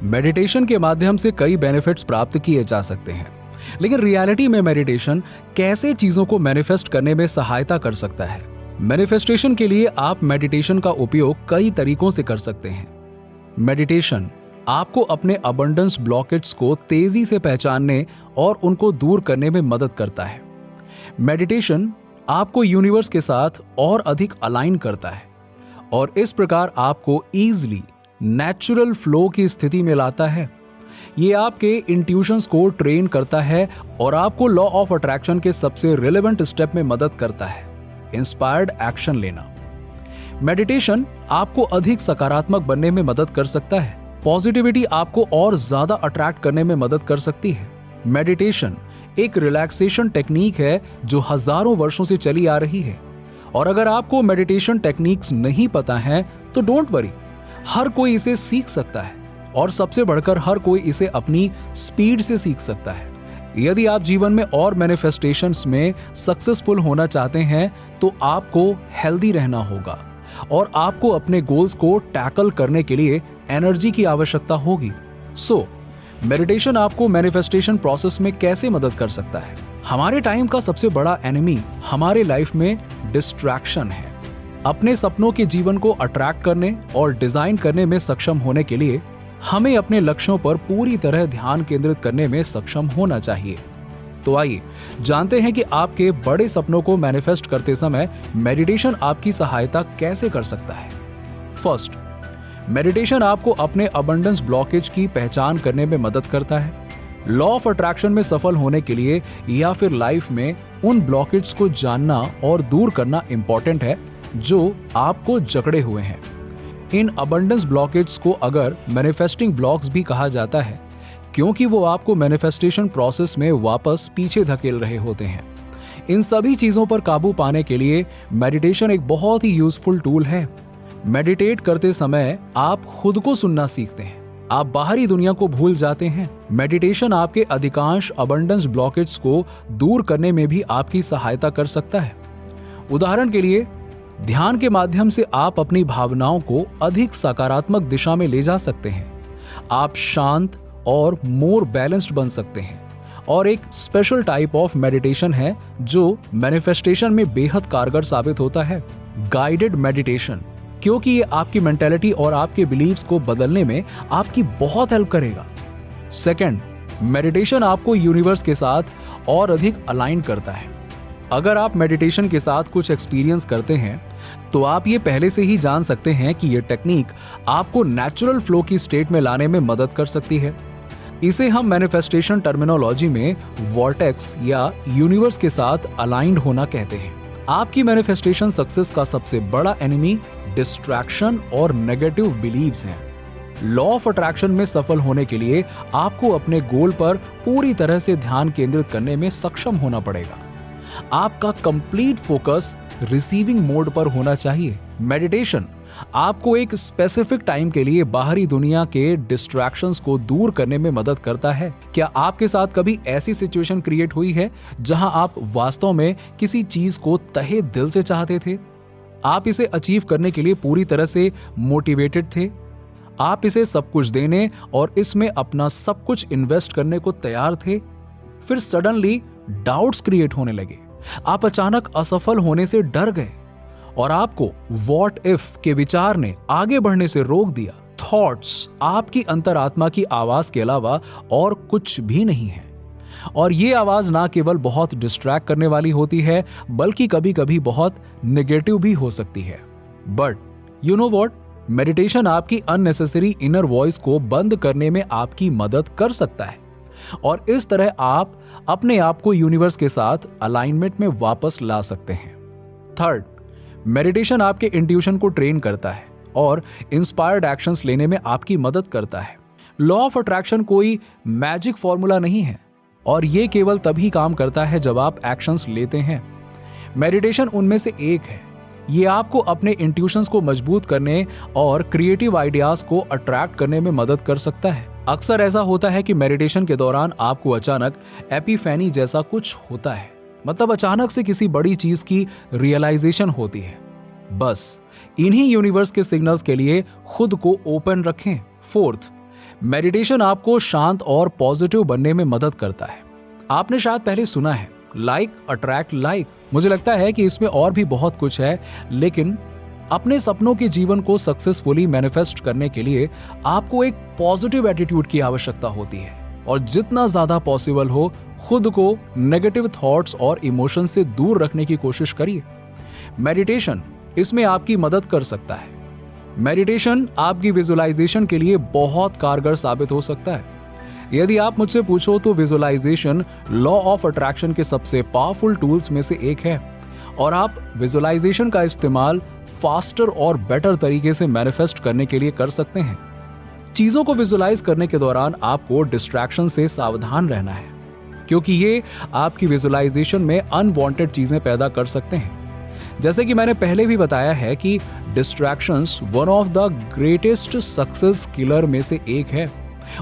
Meditation के माध्यम से कई बेनिफिट्स प्राप्त किए जा सकते हैं, लेकिन रियलिटी में मेडिटेशन कैसे चीजों को मैनिफेस्ट करने में सहायता कर सकता है। मैनिफेस्टेशन के लिए आप मेडिटेशन का उपयोग कई तरीकों से कर सकते हैं। मेडिटेशन आपको अपने अबंडेंस ब्लॉकेज को तेजी से पहचानने और उनको दूर करने में मदद करता है। मेडिटेशन आपको यूनिवर्स के साथ और अधिक अलाइन करता है और इस प्रकार आपको ईजिली नेचुरल फ्लो की स्थिति में लाता है। ये आपके इंट्यूशंस को ट्रेन करता है और आपको लॉ ऑफ अट्रैक्शन के सबसे रिलेवेंट स्टेप में मदद करता है, इंस्पायर्ड एक्शन लेना। मेडिटेशन आपको अधिक सकारात्मक बनने में मदद कर सकता है। पॉजिटिविटी आपको और ज्यादा अट्रैक्ट करने में मदद कर सकती है। मेडिटेशन एक रिलैक्सेशन टेक्निक है जो हजारों वर्षों से चली आ रही है और अगर आपको मेडिटेशन टेक्निक्स नहीं पता है तो डोंट वरी, हर कोई इसे सीख सकता है और सबसे बढ़कर हर कोई इसे अपनी स्पीड से सीख सकता है। यदि आप जीवन में और मैनिफेस्टेशंस में सक्सेसफुल होना चाहते हैं तो आपको हेल्दी रहना होगा और आपको अपने गोल्स को टैकल करने के लिए एनर्जी की आवश्यकता होगी। मेडिटेशन आपको मैनिफेस्टेशन प्रोसेस में कैसे मदद कर सकता है? हमारे टाइम का सबसे बड़ा एनिमी हमारे लाइफ में डिस्ट्रैक्शन है। अपने सपनों के जीवन को अट्रैक्ट करने और डिजाइन करने में सक्षम होने के लिए हमें अपने लक्ष्यों पर पूरी तरह ध्यान केंद्रित करने में सक्षम होना चाहिए। तो आइए जानते हैं कि आपके बड़े सपनों को मैनिफेस्ट करते समय मेडिटेशन आपकी सहायता कैसे कर सकता है। फर्स्ट, मेडिटेशन आपको अपने अबंडेंस ब्लॉकेज की पहचान करने में मदद करता है। लॉ ऑफ अट्रैक्शन में सफल होने के लिए या फिर लाइफ में उन ब्लॉकेज को जानना और दूर करना इंपॉर्टेंट है जो आपको जकड़े हुए हैं। इन अबंडेंस ब्लॉकेज को अगर मैनिफेस्टिंग ब्लॉक्स भी कहा जाता है क्योंकि वो आपको मैनिफेस्टेशन प्रोसेस में वापस पीछे धकेल रहे होते हैं। इन सभी चीजों पर काबू पाने के लिए मेडिटेशन एक बहुत ही यूजफुल टूल है। मेडिटेट करते समय आप खुद को सुनना सीखते हैं, आप बाहरी दुनिया को भूल जाते हैं। मेडिटेशन आपके अधिकांश अबंडेंस ब्लॉकेज को दूर करने में भी आपकी सहायता कर सकता है। उदाहरण के लिए, ध्यान के माध्यम से आप अपनी भावनाओं को अधिक सकारात्मक दिशा में ले जा सकते हैं। आप शांत और मोर बैलेंस्ड बन सकते हैं। और एक स्पेशल टाइप ऑफ मेडिटेशन है जो मैनिफेस्टेशन में बेहद कारगर साबित होता है, गाइडेड मेडिटेशन, क्योंकि ये आपकी मेंटालिटी और आपके बिलीव्स को बदलने में आपकी बहुत हेल्प करेगा। सेकंड, मेडिटेशन आपको यूनिवर्स के साथ और अधिक अलाइन करता है। अगर आप मेडिटेशन के साथ कुछ एक्सपीरियंस करते हैं तो आप ये पहले से ही जान सकते हैं कि ये टेक्निक आपको नेचुरल फ्लो की स्टेट में लाने में मदद कर सकती है। इसे हम मैनिफेस्टेशन टर्मिनोलॉजी में वॉर्टेक्स या यूनिवर्स के साथ अलाइंड होना कहते हैं। आपकी मैनिफेस्टेशन सक्सेस का सबसे बड़ा एनिमी डिस्ट्रैक्शन और नेगेटिव बिलीव्स हैं। लॉ ऑफ अट्रैक्शन में सफल होने के लिए आपको अपने गोल पर पूरी तरह से ध्यान केंद्रित करने में सक्षम होना पड़ेगा। आपका कंप्लीट फोकस रिसीविंग मोड पर होना चाहिए। मेडिटेशन आपको एक स्पेसिफिक टाइम के लिए बाहरी दुनिया के डिस्ट्रैक्शंस को दूर करने में मदद करता है। क्या आपके साथ कभी ऐसी सिचुएशन क्रिएट हुई है जहां आप वास्तव में किसी चीज को तहे दिल से चाहते थे? आप इसे अचीव करने के लिए पूरी तरह से मोटिवेटेड थे, आप इसे सब कुछ देने और इसमें अपना सब कुछ इन्वेस्ट करने को तैयार थे, फिर सडनली डाउट्स क्रिएट होने लगे, आप अचानक असफल होने से डर गए और आपको व्हाट इफ के विचार ने आगे बढ़ने से रोक दिया। थॉट्स आपकी अंतरात्मा की आवाज के अलावा और कुछ भी नहीं है और ये आवाज ना केवल बहुत डिस्ट्रैक्ट करने वाली होती है बल्कि कभी कभी बहुत नेगेटिव भी हो सकती है। But you know what, meditation आपकी अननेसेसरी इनर वॉइस को बंद करने में आपकी मदद कर सकता है और इस तरह आप अपने आप को यूनिवर्स के साथ अलाइनमेंट में वापस ला सकते हैं। थर्ड, मेडिटेशन आपके इंट्यूशन को ट्रेन करता है और इंस्पायर्ड एक्शंस लेने में आपकी मदद करता है। लॉ ऑफ अट्रैक्शन कोई मैजिक फॉर्मूला नहीं है और ये केवल तभी काम करता है जब आप एक्शंस लेते हैं। मेडिटेशन उनमें से एक है। ये आपको अपने इंट्यूशंस को मजबूत करने और क्रिएटिव आइडियाज को अट्रैक्ट करने में मदद कर सकता है। अक्सर ऐसा होता है कि मेडिटेशन के दौरान आपको अचानक एपिफैनी जैसा कुछ होता है, मतलब अचानक से किसी बड़ी चीज की रियलाइजेशन होती है। बस इन्हीं यूनिवर्स के सिग्नल्स के लिए खुद को ओपन रखें। फोर्थ, मेडिटेशन आपको शांत और पॉजिटिव बनने में मदद करता है। आपने शायद पहले सुना है लाइक अट्रैक्ट लाइक। मुझे लगता है कि इसमें और भी बहुत कुछ है, लेकिन अपने सपनों के जीवन को सक्सेसफुली मैनिफेस्ट करने के लिए आपको एक पॉजिटिव एटीट्यूड की आवश्यकता होती है और जितना ज्यादा पॉसिबल हो खुद को नेगेटिव थॉट्स और इमोशन से दूर रखने की कोशिश करिए। मेडिटेशन इसमें आपकी मदद कर सकता है। मेडिटेशन आपकी विजुअलाइजेशन के लिए बहुत कारगर साबित हो सकता है। यदि आप मुझसे पूछो तो विजुअलाइजेशन लॉ ऑफ अट्रैक्शन के सबसे पावरफुल टूल्स में से एक है और आप विजुअलाइजेशन का इस्तेमाल फास्टर और बेटर तरीके से मैनिफेस्ट करने के लिए कर सकते हैं। चीजों को विजुअलाइज करने के दौरान आपको डिस्ट्रैक्शन से सावधान रहना है, क्योंकि ये आपकी विजुअलाइजेशन में अनवांटेड चीजें पैदा कर सकते हैं। जैसे कि मैंने पहले भी बताया है कि distractions one of the greatest success killer में से एक है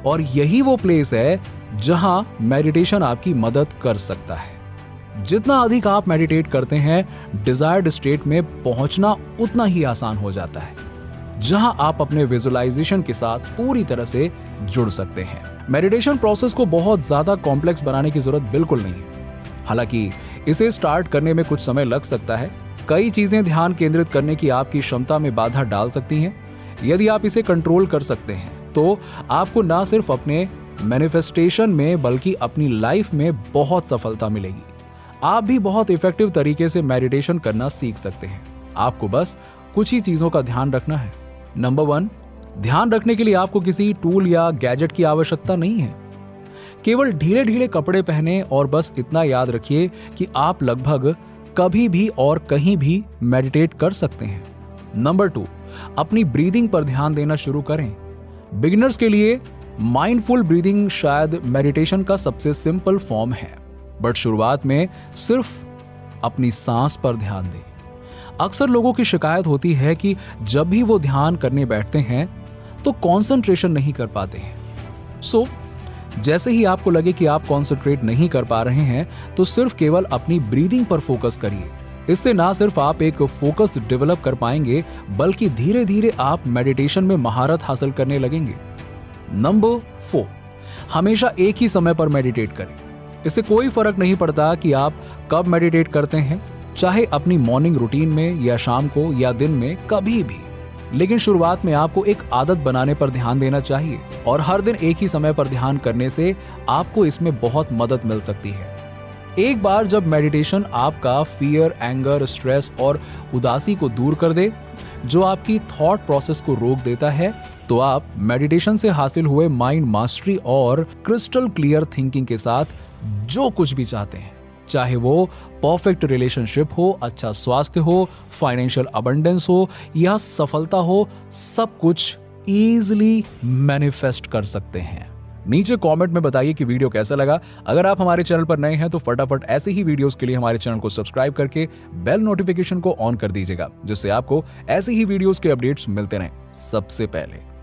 और यही वो प्लेस है जहां मेडिटेशन आपकी मदद कर सकता है। जितना अधिक आप मेडिटेट करते हैं, डिजायर्ड स्टेट में पहुंचना उतना ही आसान हो जाता है, जहां आप अपने विजुअलाइजेशन के साथ पूरी तरह से जुड़ सकते हैं। मेडिटेशन प्रोसेस को बहुत ज्यादा कॉम्प्लेक्स बनाने की जरूरत बिल्कुल नहीं है। हालांकि इसे स्टार्ट करने में कुछ समय लग सकता है। कई चीजें ध्यान केंद्रित करने की आपकी क्षमता में बाधा डाल सकती हैं। यदि आप इसे कंट्रोल कर सकते हैं तो आपको ना सिर्फ अपने मैनिफेस्टेशन में बल्कि अपनी लाइफ में बहुत सफलता मिलेगी। आप भी बहुत इफेक्टिव तरीके से मेडिटेशन करना सीख सकते हैं। आपको बस कुछ ही चीजों का ध्यान रखना है। नंबर 1, ध्यान रखने के लिए आपको किसी टूल या गैजेट की आवश्यकता नहीं है। केवल ढीले ढीले कपड़े पहने और बस इतना याद रखिए कि आप लगभग कभी भी और कहीं भी मेडिटेट कर सकते हैं। नंबर 2, अपनी ब्रीदिंग पर ध्यान देना शुरू करें। बिगिनर्स के लिए माइंडफुल ब्रीदिंग शायद मेडिटेशन का सबसे सिंपल फॉर्म है, बट शुरुआत में सिर्फ अपनी सांस पर ध्यान दें। अक्सर लोगों की शिकायत होती है कि जब भी वो ध्यान करने बैठते हैं तो कंसंट्रेशन नहीं कर पाते हैं। जैसे ही आपको लगे कि आप कंसंट्रेट नहीं कर पा रहे हैं तो सिर्फ केवल अपनी ब्रीदिंग पर फोकस करिए। इससे ना सिर्फ आप एक फोकस डेवलप कर पाएंगे बल्कि धीरे धीरे आप मेडिटेशन में महारत हासिल करने लगेंगे। नंबर 4, हमेशा एक ही समय पर मेडिटेट करें। इससे कोई फर्क नहीं पड़ता कि आप कब मेडिटेट करते हैं, चाहे अपनी मॉर्निंग रूटीन में या शाम को या दिन में, कभी भी। लेकिन शुरुआत में आपको एक आदत बनाने पर ध्यान देना चाहिए और हर दिन एक ही समय पर ध्यान करने से आपको इसमें बहुत मदद मिल सकती है। एक बार जब मेडिटेशन आपका फियर, एंगर, स्ट्रेस और उदासी को दूर कर दे, जो आपकी थॉट प्रोसेस को रोक देता है, तो आप मेडिटेशन से हासिल हुए माइंड मास्टरी और क्रिस्टल क्लियर थिंकिंग के साथ जो कुछ भी चाहते हैं, चाहे वो परफेक्ट रिलेशनशिप हो, अच्छा स्वास्थ्य हो, फाइनेंशियल अबंडेंस हो या सफलता हो, सब कुछ इजीली मैनिफेस्ट कर सकते हैं। नीचे कमेंट में बताइए कि वीडियो कैसा लगा। अगर आप हमारे चैनल पर नए हैं तो फटाफट ऐसे ही वीडियोस के लिए हमारे चैनल को सब्सक्राइब करके बेल नोटिफिकेशन को ऑन कर दीजिएगा, जिससे आपको ऐसे ही वीडियोस के अपडेट्स मिलते रहें सबसे पहले।